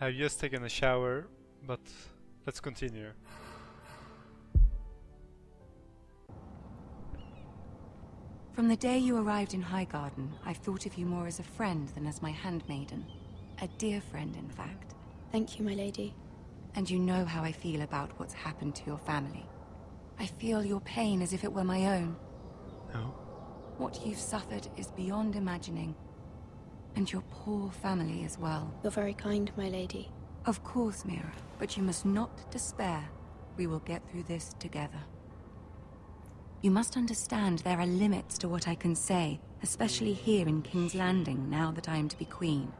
I've just taken a shower, but let's continue. From the day you arrived in Highgarden, I've thought of you more as a friend than as my handmaiden. A dear friend, in fact. Thank you, my lady. And you know how I feel about what's happened to your family. I feel your pain as if it were my own. No. What you've suffered is beyond imagining. And your poor family as well. You're very kind, my lady. Of course, Mira, but you must not despair. We will get through this together. You must understand there are limits to what I can say, especially here in King's Landing, now that I am to be queen.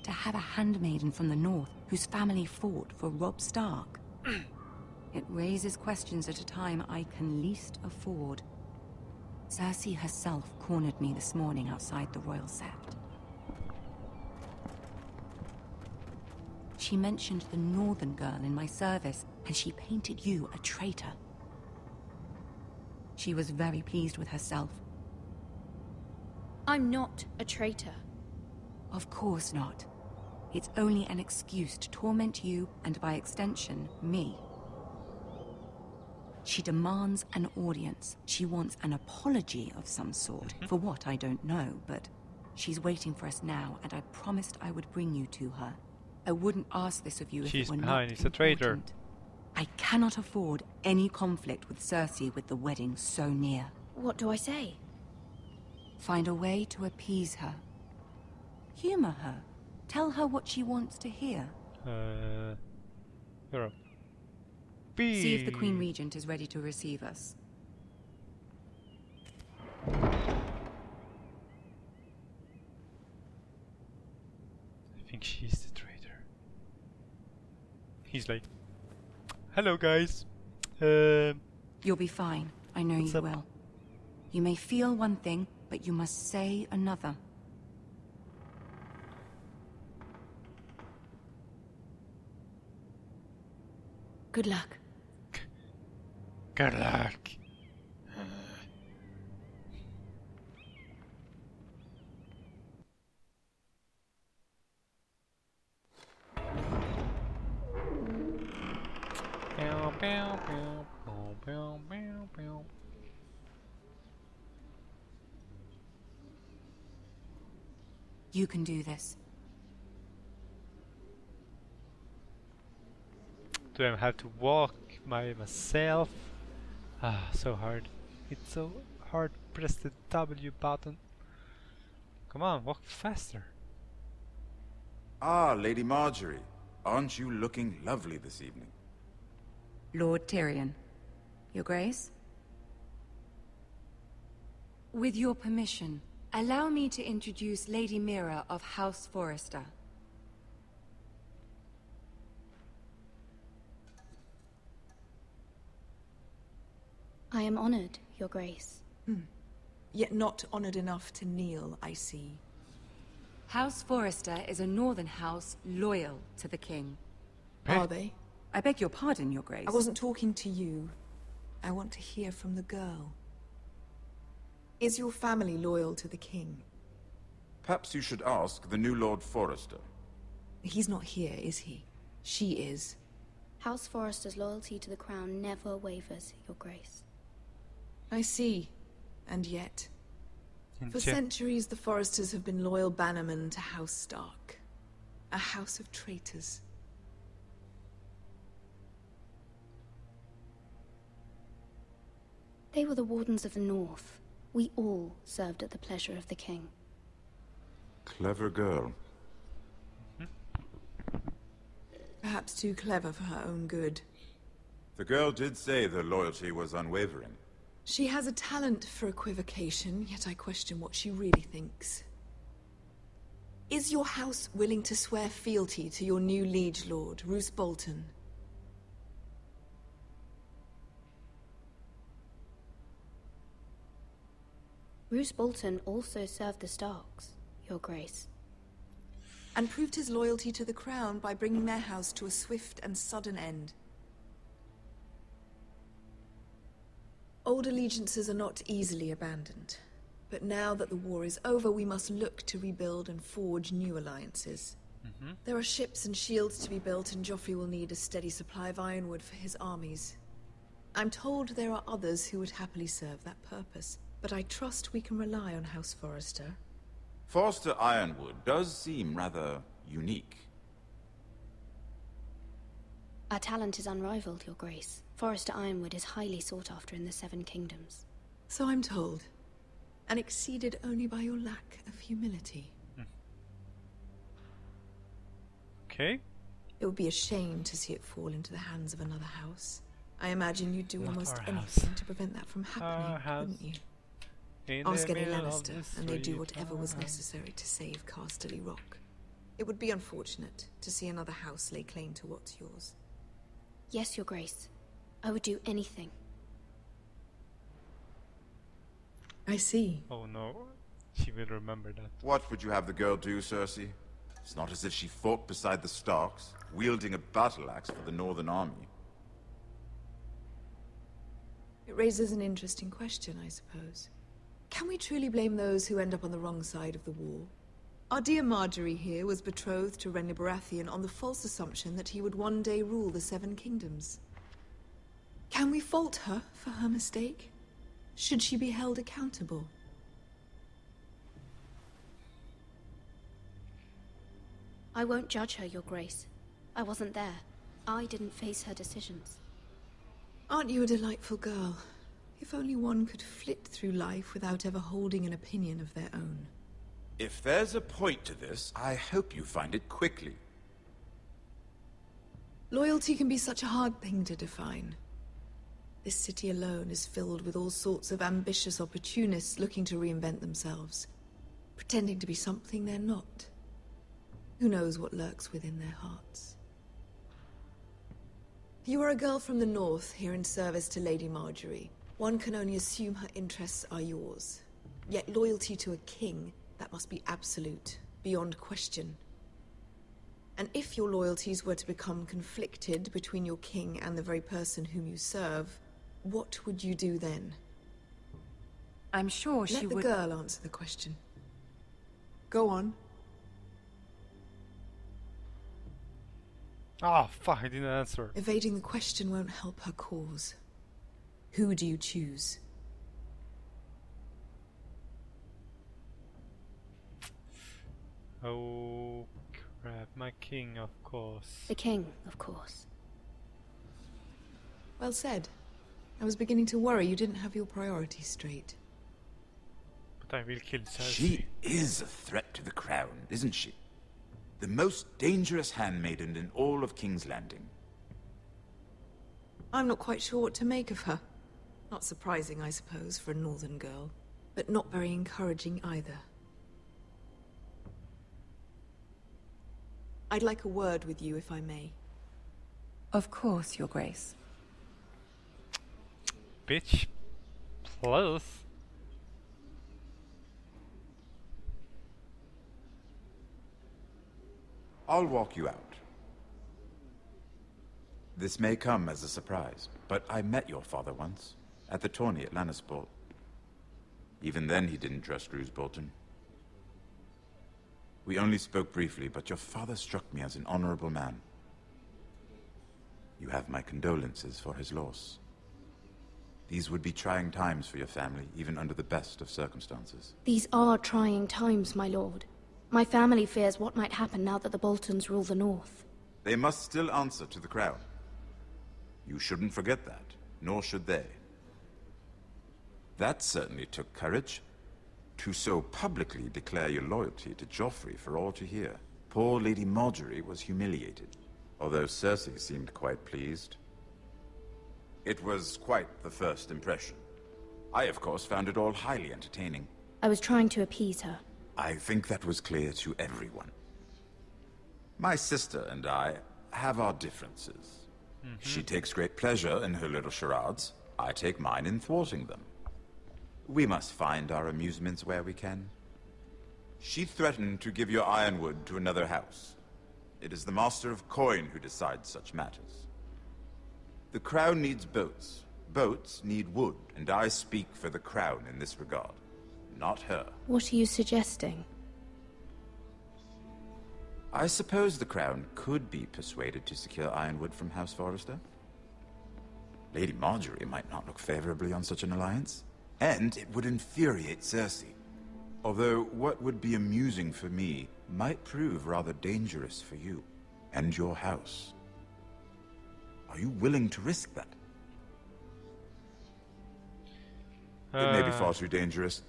To have a handmaiden from the north whose family fought for Robb Stark. It raises questions at a time I can least afford. Cersei herself cornered me this morning outside the Royal Sept. She mentioned the northern girl in my service, and she painted you a traitor. She was very pleased with herself. I'm not a traitor. Of course not. It's only an excuse to torment you, and by extension, me. She demands an audience. She wants an apology of some sort. For what, I don't know, but she's waiting for us now, and I promised I would bring you to her. I wouldn't ask this of you if it were not He's a traitor. I cannot afford any conflict with Cersei with the wedding so near. What do I say? Find a way to appease her. Humor her. Tell her what she wants to hear. You're up. See if the Queen Regent is ready to receive us. I think she's the traitor. He's like, hello guys. You'll be fine. I know you up? will. You may feel one thing, but you must say another. Good luck. Good luck. You can do this. Do I have to walk by myself? Ah, so hard. It's so hard. Press the W button. Come on, walk faster. Ah, Lady Marjorie. Aren't you looking lovely this evening? Lord Tyrion. Your Grace? With your permission, allow me to introduce Lady Mira of House Forrester. I am honored, Your Grace. Yet not honored enough to kneel, I see. House Forrester is a northern house loyal to the king. Are they? I beg your pardon, Your Grace. I wasn't talking to you. I want to hear from the girl. Is your family loyal to the king? Perhaps you should ask the new Lord Forrester. He's not here, is he? She is. House Forrester's loyalty to the crown never wavers, Your Grace. I see. And yet... For centuries, the Forresters have been loyal bannermen to House Stark. A house of traitors. They were the Wardens of the North. We all served at the pleasure of the king. Clever girl. Perhaps too clever for her own good. The girl did say their loyalty was unwavering. She has a talent for equivocation, yet I question what she really thinks. Is your house willing to swear fealty to your new liege lord, Roose Bolton? Roose Bolton also served the Starks, Your Grace. And proved his loyalty to the crown by bringing their house to a swift and sudden end. Old allegiances are not easily abandoned. But now that the war is over, we must look to rebuild and forge new alliances. There are ships and shields to be built, and Joffrey will need a steady supply of ironwood for his armies. I'm told there are others who would happily serve that purpose, but I trust we can rely on House Forrester. Forrester Ironwood does seem rather unique. Our talent is unrivaled, Your Grace. Forrester Ironwood is highly sought after in the Seven Kingdoms. So I'm told, and exceeded only by your lack of humility. Okay. It would be a shame to see it fall into the hands of another house. I imagine you'd do Not almost our anything house. to prevent that from Our happening, house. wouldn't you? In Ask the any middle of Lannister, the and they'd do street. whatever was necessary to save Casterly Rock. It would be unfortunate to see another house lay claim to what's yours. Yes, Your Grace. I would do anything. I see. Oh no, she will remember that. What would you have the girl do, Cersei? It's not as if she fought beside the Starks, wielding a battle axe for the Northern Army. It raises an interesting question, I suppose. Can we truly blame those who end up on the wrong side of the war? Our dear Marjorie here was betrothed to Renly Baratheon on the false assumption that he would one day rule the Seven Kingdoms. Can we fault her for her mistake? Should she be held accountable? I won't judge her, Your Grace. I wasn't there. I didn't face her decisions. Aren't you a delightful girl? If only one could flit through life without ever holding an opinion of their own. If there's a point to this, I hope you find it quickly. Loyalty can be such a hard thing to define. This city alone is filled with all sorts of ambitious opportunists looking to reinvent themselves, pretending to be something they're not. Who knows what lurks within their hearts? You are a girl from the north, here in service to Lady Marjorie. One can only assume her interests are yours. Yet loyalty to a king, that must be absolute, beyond question. And if your loyalties were to become conflicted between your king and the very person whom you serve, what would you do then? I'm sure she Let the would... girl answer the question. Go on. Ah, fuck, I didn't answer. Evading the question won't help her cause. Who do you choose? Oh, crap. My king, of course. The king, of course. Well said. I was beginning to worry you didn't have your priorities straight. But I will kill Cersei. She is a threat to the crown, isn't she? The most dangerous handmaiden in all of King's Landing. I'm not quite sure what to make of her. Not surprising, I suppose, for a northern girl, but not very encouraging either. I'd like a word with you, if I may. Of course, Your Grace. Bitch. Plus. I'll walk you out. This may come as a surprise, but I met your father once, at the tourney at Lannisport. Even then he didn't trust Roose Bolton. We only spoke briefly, but your father struck me as an honorable man. You have my condolences for his loss. These would be trying times for your family, even under the best of circumstances. These are trying times, my lord. My family fears what might happen now that the Boltons rule the north. They must still answer to the crown. You shouldn't forget that, nor should they. That certainly took courage. To so publicly declare your loyalty to Joffrey for all to hear. Poor Lady Marjorie was humiliated, although Cersei seemed quite pleased. It was quite the first impression. I, of course, found it all highly entertaining. I was trying to appease her. I think that was clear to everyone. My sister and I have our differences. She takes great pleasure in her little charades. I take mine in thwarting them. We must find our amusements where we can. She threatened to give your ironwood to another house. It is the Master of Coin who decides such matters. The crown needs boats. Boats need wood, and I speak for the crown in this regard, not her. What are you suggesting? I suppose the Crown could be persuaded to secure Ironwood from House Forrester. Lady Marjorie might not look favorably on such an alliance. And it would infuriate Cersei. Although what would be amusing for me might prove rather dangerous for you and your house. Are you willing to risk that? It may be far too dangerous.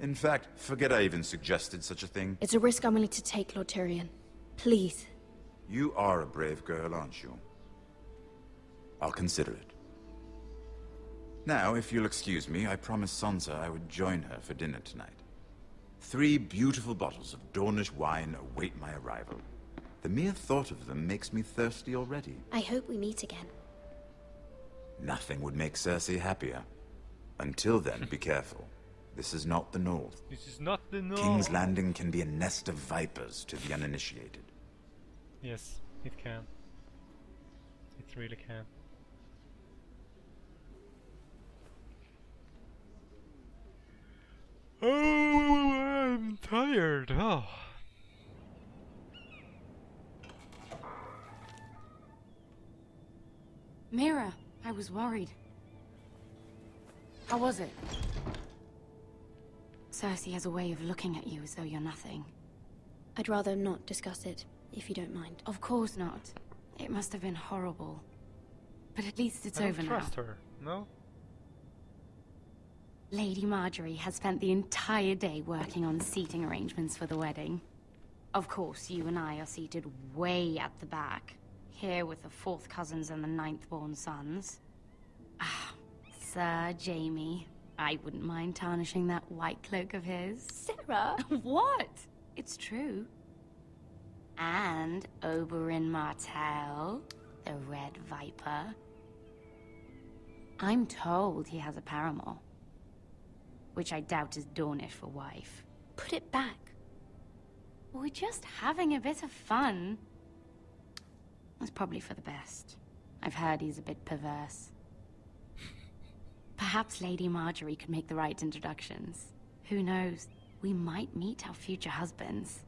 In fact, forget I even suggested such a thing. It's a risk I'm willing to take, Lord Tyrion. Please. You are a brave girl, aren't you? I'll consider it. Now, if you'll excuse me, I promised Sansa I would join her for dinner tonight. 3 beautiful bottles of Dornish wine await my arrival. The mere thought of them makes me thirsty already. I hope we meet again. Nothing would make Cersei happier. Until then, be careful. This is not the North. This is not the North. King's Landing can be a nest of vipers to the uninitiated. Yes, it can. It really can. Oh, I'm tired. Oh. Mira, I was worried. How was it? Cersei has a way of looking at you as though you're nothing. I'd rather not discuss it, if you don't mind. Of course not. It must have been horrible. But at least it's I over don't now. trust her. No? Lady Marjorie has spent the entire day working on seating arrangements for the wedding. Of course, you and I are seated way at the back. Here with the 4th cousins and the 9th-born sons. Ah, Sir Jaime. I wouldn't mind tarnishing that white cloak of his. Sarah! What? It's true. And Oberyn Martell, the Red Viper. I'm told he has a paramour. Which I doubt is Dornish for wife. Put it back. We're just having a bit of fun. That's probably for the best. I've heard he's a bit perverse. Perhaps Lady Marjorie could make the right introductions. Who knows? We might meet our future husbands.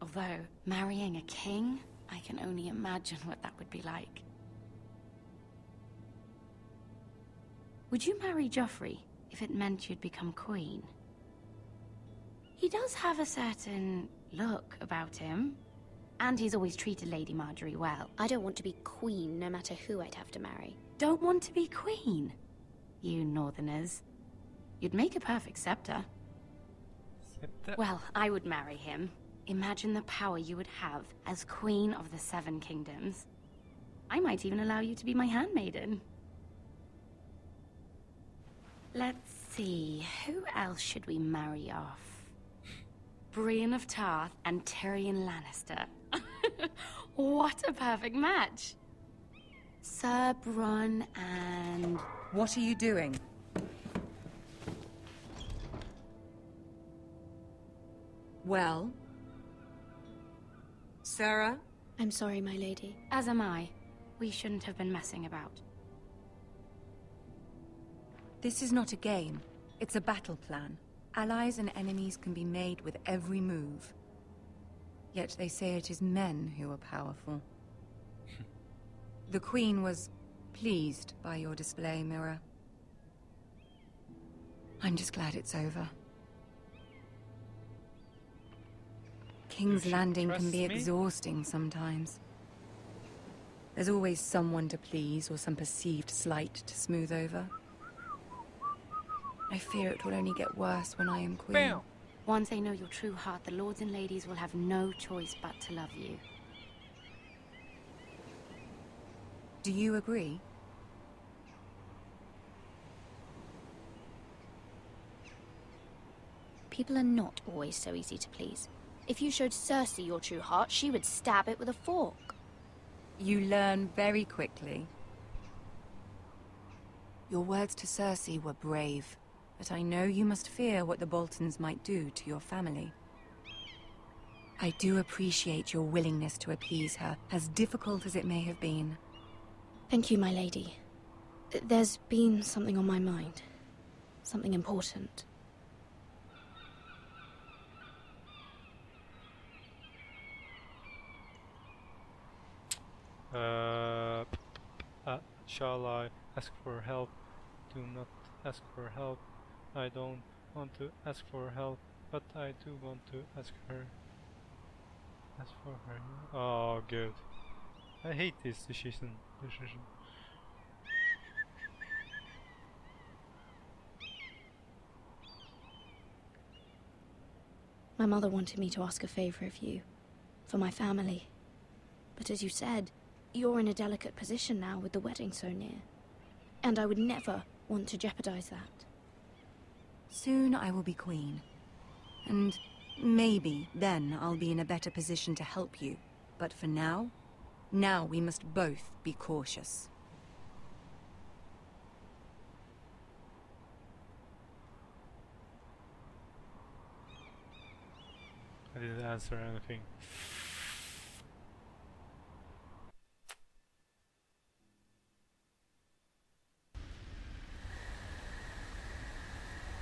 Although, marrying a king, I can only imagine what that would be like. Would you marry Joffrey if it meant you'd become queen? He does have a certain look about him. And he's always treated Lady Marjorie well. I don't want to be queen, no matter who I'd have to marry. Don't want to be queen? You northerners. You'd make a perfect scepter. Well, I would marry him. Imagine the power you would have as Queen of the 7 Kingdoms. I might even allow you to be my handmaiden. Let's see, who else should we marry off? Brienne of Tarth and Tyrion Lannister. What a perfect match! Sir Bronn and... What are you doing? Well? Sarah? I'm sorry, my lady. As am I. We shouldn't have been messing about. This is not a game. It's a battle plan. Allies and enemies can be made with every move. Yet they say it is men who are powerful. The Queen was pleased by your display, Mira. I'm just glad it's over. King's Landing can be exhausting sometimes. There's always someone to please or some perceived slight to smooth over. I fear it will only get worse when I am queen. Bam. Once they know your true heart, the lords and ladies will have no choice but to love you. Do you agree? People are not always so easy to please. If you showed Cersei your true heart, she would stab it with a fork. You learn very quickly. Your words to Cersei were brave, but I know you must fear what the Boltons might do to your family. I do appreciate your willingness to appease her, as difficult as it may have been. Thank you, my lady. There's been something on my mind. Something important. Shall I ask for help? Do not ask for help. I don't want to ask for help, but I do want to ask her. Ask for her. Oh, good. I hate this decision. My mother wanted me to ask a favor of you, for my family. But as you said, you're in a delicate position now with the wedding so near. And I would never want to jeopardize that. Soon I will be queen. And maybe then I'll be in a better position to help you. But for now we must both be cautious. I didn't answer anything.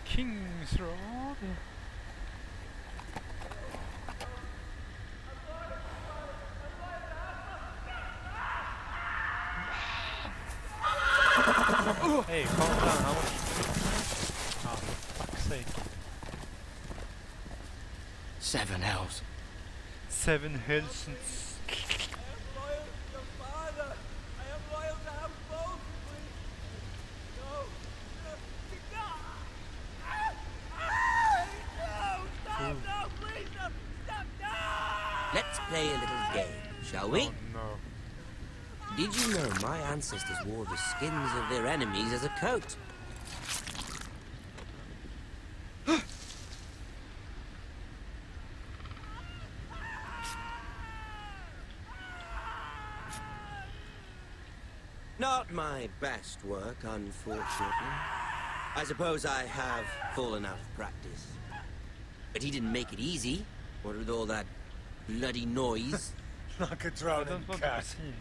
King's Road. Hey, calm down, how much? Oh, for fuck's sake. 7 hells. 7 Helsons. Let's play a little game, shall we? Oh no. Did you know my ancestors wore the skins of their enemies as a coat? Not my best work, unfortunately. I suppose I have full enough practice. But he didn't make it easy, what with all that bloody noise. Like a I drowning don't want to be cat. seen.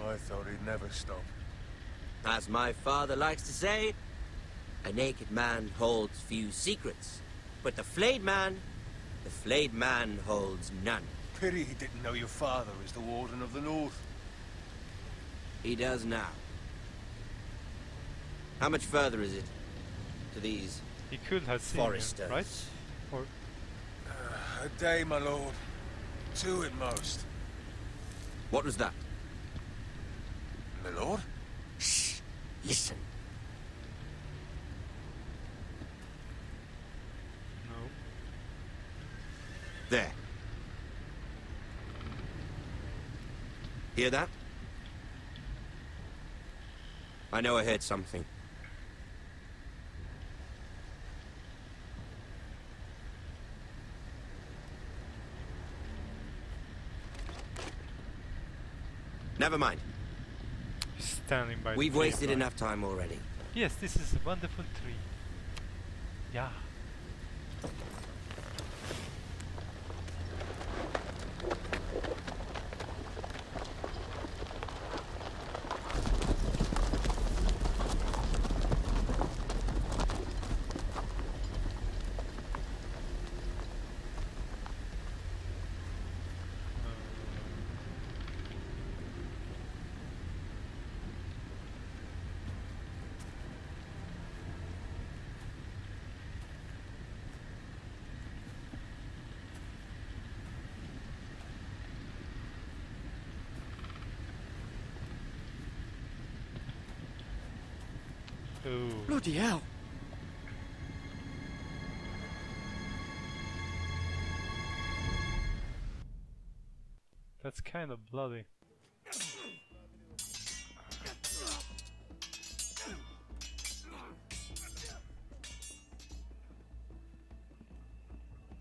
I thought he'd never stop. As my father likes to say, a naked man holds few secrets. But the flayed man holds none. Pity he didn't know your father is the Warden of the North. He does now. How much further is it to these He could have seen foresters? you, right? Or A day, my lord. 2 at most. What was that? My lord? Shh! Listen. no. There. Hear that? I know I heard something. Never mind. Standing by. We've the tree, wasted right? enough time already. Yes, this is a wonderful tree. Yeah. Ooh. Bloody hell! That's kind of bloody.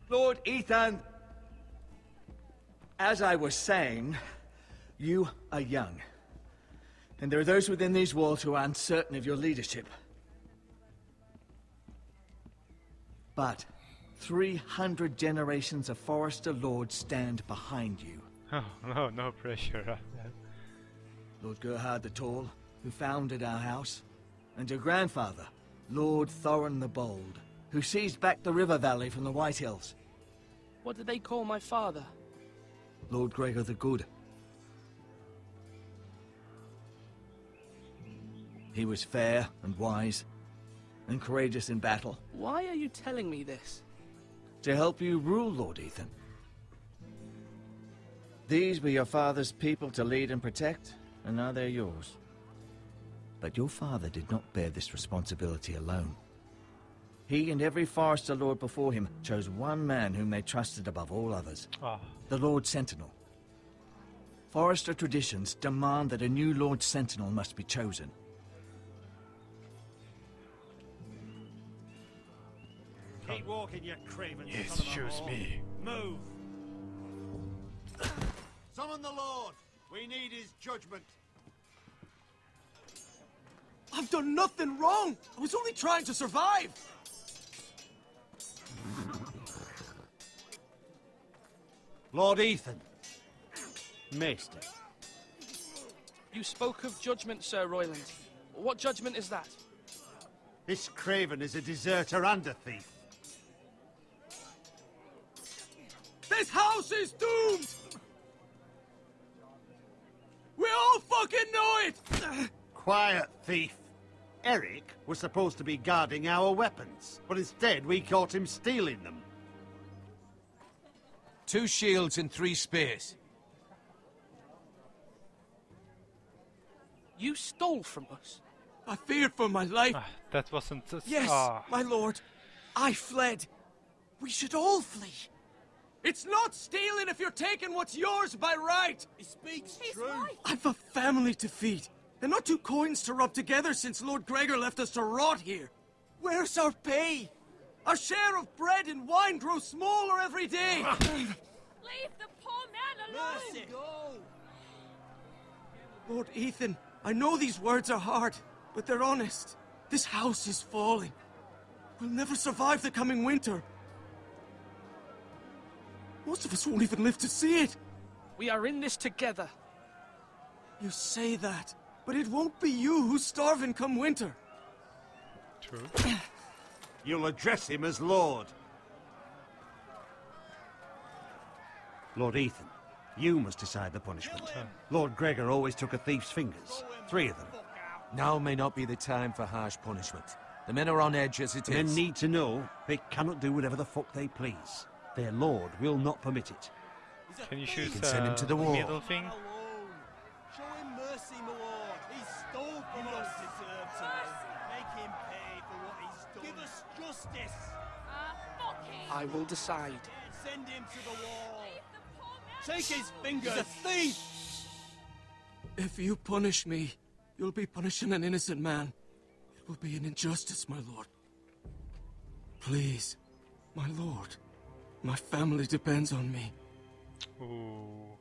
Lord Ethan, as I was saying, you are young. And there are those within these walls who are uncertain of your leadership. But 300 generations of Forester Lords stand behind you. Oh no, no pressure. Lord Gerhard the Tall, who founded our house, and your grandfather, Lord Thorin the Bold, who seized back the river valley from the White Hills. What did they call my father? Lord Gregor the Good. He was fair and wise, and courageous in battle. Why are you telling me this? To help you rule, Lord Ethan. These were your father's people to lead and protect, and now they're yours. But your father did not bear this responsibility alone. He and every Forester Lord before him chose one man whom they trusted above all others. The Lord Sentinel. Forester traditions demand that a new Lord Sentinel must be chosen. Keep walking, you craven. Yes, choose me. Move. Summon the Lord. We need his judgment. I've done nothing wrong. I was only trying to survive. Lord Ethan. Maester. You spoke of judgment, Sir Royland. What judgment is that? This craven is a deserter and a thief. This house is doomed! We all fucking know it! Quiet, thief. Eric was supposed to be guarding our weapons, but instead we caught him stealing them. 2 shields and 3 spears. You stole from us. I feared for my life. That wasn't... Yes, my lord. I fled. We should all flee. It's not stealing if you're taking what's yours by right. He speaks true. Right. I've a family to feed, and not 2 coins to rub together since Lord Gregor left us to rot here. Where's our pay? Our share of bread and wine grows smaller every day. Leave the poor man alone! Mercy. Go. Lord Ethan, I know these words are hard, but they're honest. This house is falling. We'll never survive the coming winter. Most of us won't even live to see it. We are in this together. You say that, but it won't be you who's starving come winter. True. You'll address him as Lord. Lord Ethan, you must decide the punishment. Lord Gregor always took a thief's fingers. 3 of them. Now may not be the time for harsh punishment. The men are on edge as it The men is. need to know they cannot do whatever the fuck they please. Their lord will not permit it. Can you shoot can send him to the wall. middle thing? Show him mercy, my lord. He stole from us. Deserve to make him pay for what he's done. Give us justice. Fuck him! I will decide. Send him to the wall. Leave the poor man Take his fingers. He's a thief. If you punish me, you'll be punishing an innocent man. It will be an injustice, my lord. Please, my lord. My family depends on me. Ooh.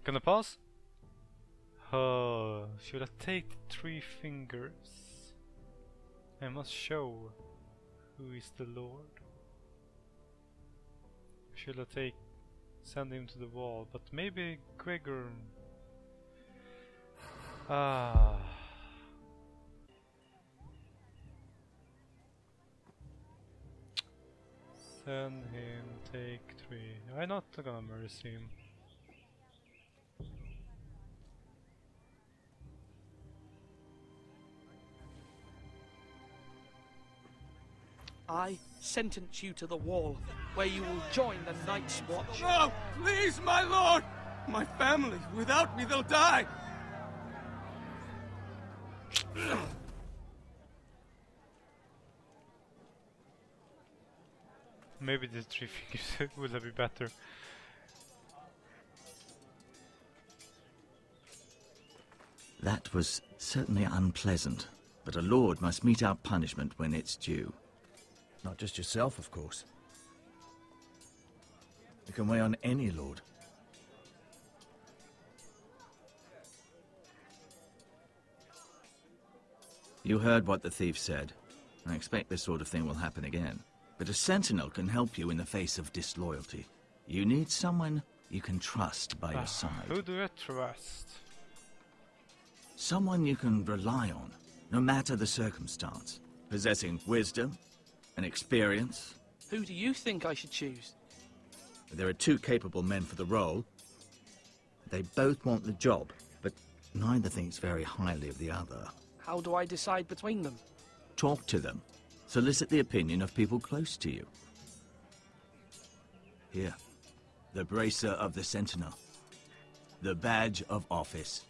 Gonna pause? Oh, should I take the 3 fingers? I must show who is the Lord. Should I send him to the wall? But maybe Gregor. Send him, take 3. I'm not gonna mercy him. I sentence you to the wall, where you will join the Night's Watch. No! Please, my lord! My family, without me, they'll die! Maybe the 3 fingers would have been better. That was certainly unpleasant, but a lord must mete out punishment when it's due. Not just yourself, of course. It can weigh on any lord. You heard what the thief said. I expect this sort of thing will happen again. But a sentinel can help you in the face of disloyalty. You need someone you can trust by your side. Who do I trust? Someone you can rely on, no matter the circumstance. Possessing wisdom and experience. Who do you think I should choose? There are two capable men for the role. They both want the job, but neither thinks very highly of the other. How do I decide between them? Talk to them. Solicit the opinion of people close to you. Here. The bracer of the Sentinel. The badge of office.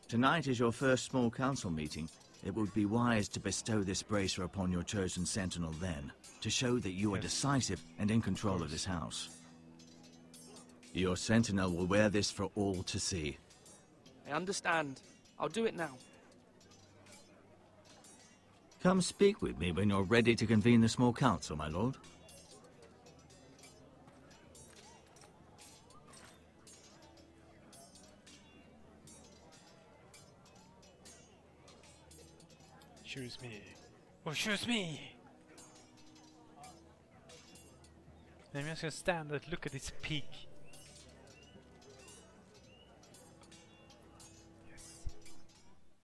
Tonight is your first small council meeting. It would be wise to bestow this bracer upon your chosen Sentinel then, to show that you are decisive and in control of this house. Your Sentinel will wear this for all to see. I understand. I'll do it now. Come speak with me when you're ready to convene the small council, my lord. Choose me. Oh, choose me! I'm just gonna stand and look at this peak.